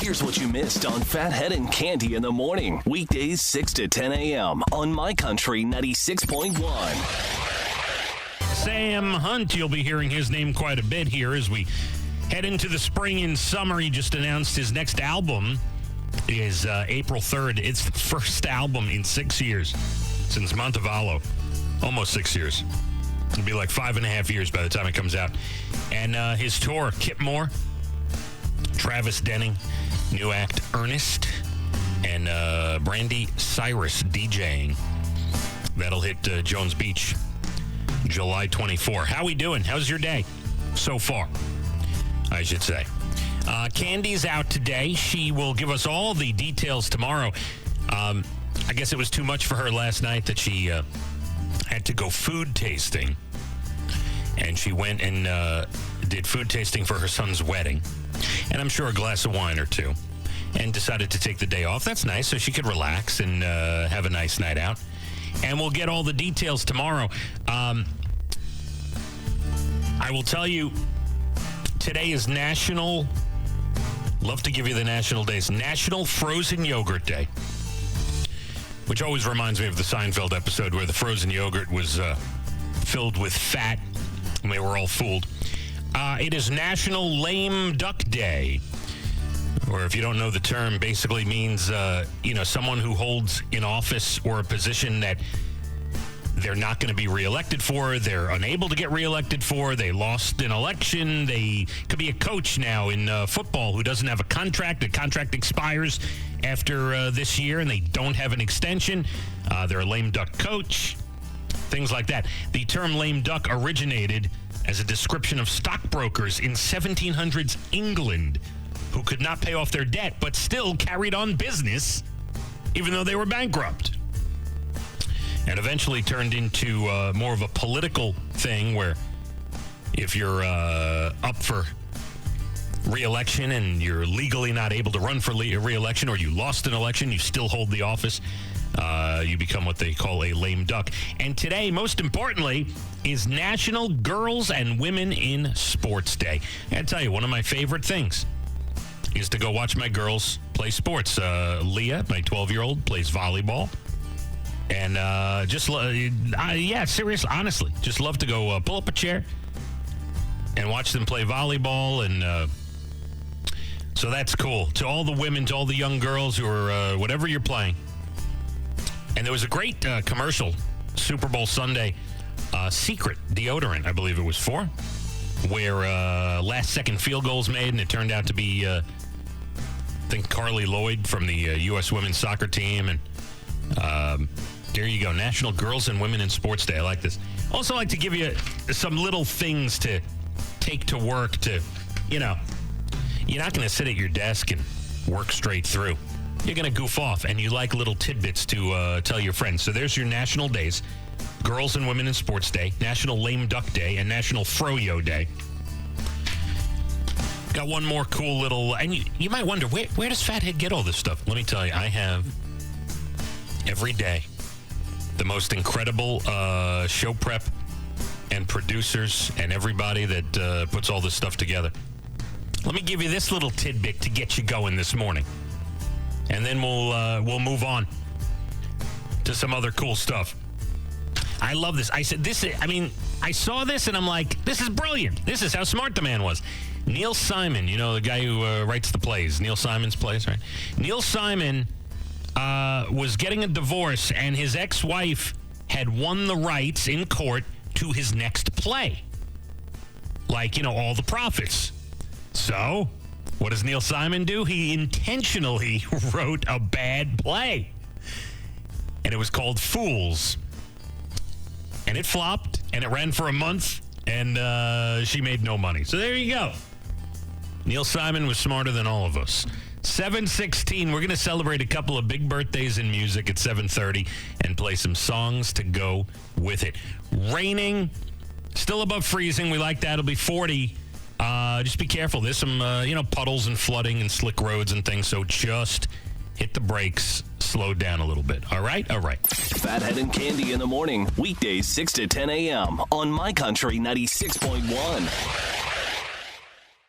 Here's what you missed on Phathead and Cande in the morning. Weekdays 6 to 10 a.m. on My Country 96.1. Sam Hunt, you'll be hearing his name quite a bit here as we head into the spring and summer. He just announced his next album is April 3rd. It's the first album in 6 years since Montevallo. Almost 6 years. It'll be like 5.5 years by the time it comes out. And his tour, Kip Moore, Travis Denning, new act Ernest, and Brandy Cyrus DJing. That'll hit Jones Beach July 24. How we doing? How's your day so far, I should say? Candy's out today. She will give us all the details tomorrow. I guess it was too much for her last night that she had to go food tasting. And she went and did food tasting for her son's wedding. And I'm sure a glass of wine or two. And decided to take the day off. That's nice, so she could relax and have a nice night out. And we'll get all the details tomorrow. I will tell you, today is National, love to give you the national days, National Frozen Yogurt Day. Which always reminds me of the Seinfeld episode where the frozen yogurt was filled with fat and they were all fooled. It is National Lame Duck Day. Or if you don't know the term, basically means, someone who holds an office or a position that they're not going to be reelected for, they're unable to get reelected for, they lost an election, they could be a coach now in football who doesn't have a contract, the contract expires after this year and they don't have an extension, they're a lame duck coach, things like that. The term lame duck originated as a description of stockbrokers in 1700s England who could not pay off their debt but still carried on business even though they were bankrupt. And eventually turned into more of a political thing where if you're up for re-election and you're legally not able to run for re-election, or you lost an election, you still hold the office, you become what they call a lame duck. And today, most importantly, is National Girls and Women in Sports Day. I gotta tell you, one of my favorite things is to go watch my girls play sports. Leah, my 12-year-old, plays volleyball. And seriously, honestly, just love to go pull up a chair and watch them play volleyball. And so that's cool. To all the women, to all the young girls who are whatever you're playing. And there was a great commercial, Super Bowl Sunday, Secret deodorant, I believe it was for, where last-second field goals made, and it turned out to be, I think, Carly Lloyd from the U.S. women's soccer team. And there you go, National Girls and Women in Sports Day. I like this. Also like to give you some little things to take to work to, you're not going to sit at your desk and work straight through. You're going to goof off, and you like little tidbits to tell your friends. So there's your national days. Girls and Women in Sports Day, National Lame Duck Day, and National Froyo Day. Got one more cool little, and you might wonder, where does Phathead get all this stuff? Let me tell you, I have every day the most incredible show prep and producers and everybody that puts all this stuff together. Let me give you this little tidbit to get you going this morning, and then we'll move on to some other cool stuff. I love this. I said this. I saw this and I'm like, this is brilliant. This is how smart the man was. Neil Simon, the guy who writes the plays. Neil Simon's plays, right? Neil Simon was getting a divorce, and his ex-wife had won the rights in court to his next play. All the profits. So, what does Neil Simon do? He intentionally wrote a bad play. And it was called Fools. And it flopped, and it ran for a month, and she made no money. So there you go. Neil Simon was smarter than all of us. 7:16, we're going to celebrate a couple of big birthdays in music at 7:30 and play some songs to go with it. Raining, still above freezing. We like that. It'll be 40. Just be careful. There's some, puddles and flooding and slick roads and things, so just hit the brakes, slow down a little bit. All right? All right. Phathead and Cande in the morning, weekdays 6 to 10 a.m. on My Country 96.1.